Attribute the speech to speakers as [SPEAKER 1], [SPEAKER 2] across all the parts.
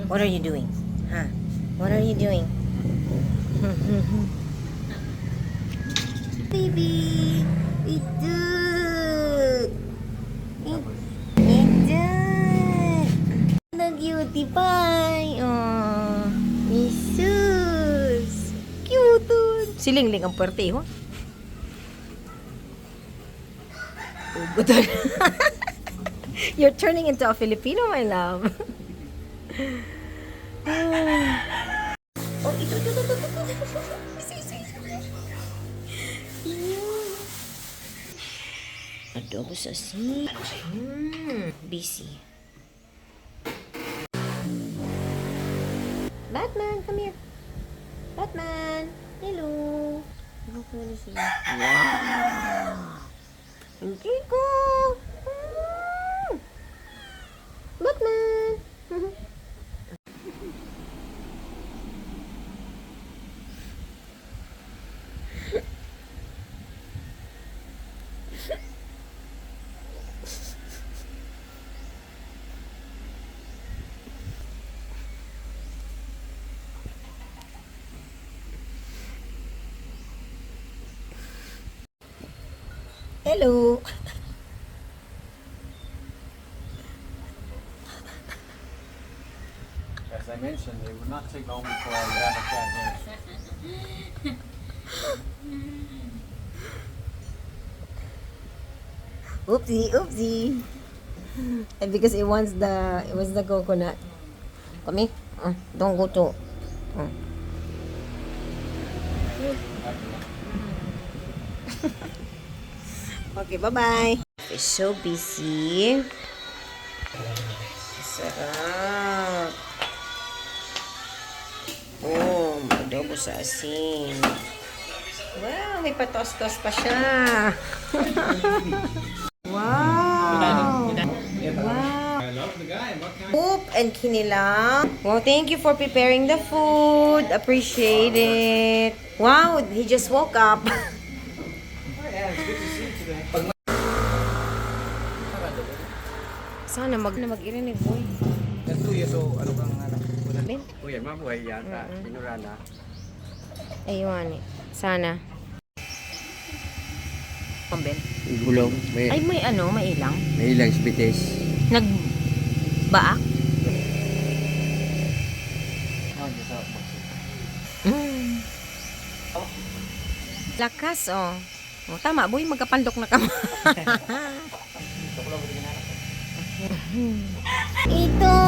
[SPEAKER 1] What are you doing? Huh? What are you doing? Baby, it's good. It's good. The cutie pie. Oh, Jesus. Cute. Silingling ang puwerte, ho. You're turning into a Filipino, my love. Oh, ito. Adobo sa asin. Busy. Batman, come here. Batman, hello. Wow. Hindi ko. Batman. Hello.
[SPEAKER 2] As I mentioned, it would not take long before I would have a cat here.
[SPEAKER 1] Oopsie. And because it was the coconut. Come here. Don't go to. Okay, bye-bye. It's so busy. Sarap. Oh, adobo sa asin. Wow, may patos-tos pa siya. Wow. Soup and kinilaw. Well, thank you for preparing the food. Appreciate it. Wow, he just woke up. Sana mag-irinig, boy.
[SPEAKER 2] Natuyo so, ano kang anak?
[SPEAKER 1] Ben?
[SPEAKER 2] Kuya, mabuhay yata. Pinurana.
[SPEAKER 1] Ayun, sana. Ben?
[SPEAKER 2] Gulong.
[SPEAKER 1] Ay, may ilang.
[SPEAKER 2] May ilang bitis.
[SPEAKER 1] Nagbaak? Lakas, oh. Oh, tama, boy. Magkapandok na ka. Ito!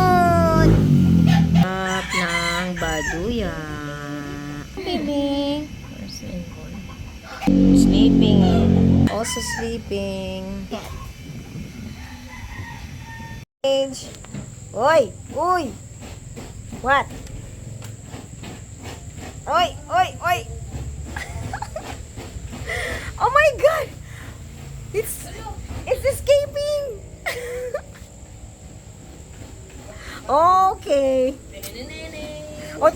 [SPEAKER 1] Up ng baduya. Baby. Sleeping. Also sleeping. Hedge. Oi! What? Oi! Oh my God! It's escaping! Okay. Oh.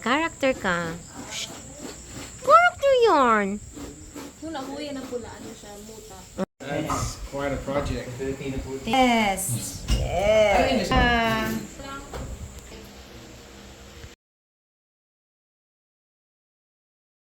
[SPEAKER 1] Character ka. Character yarn.
[SPEAKER 2] That's quite a project.
[SPEAKER 1] Yes.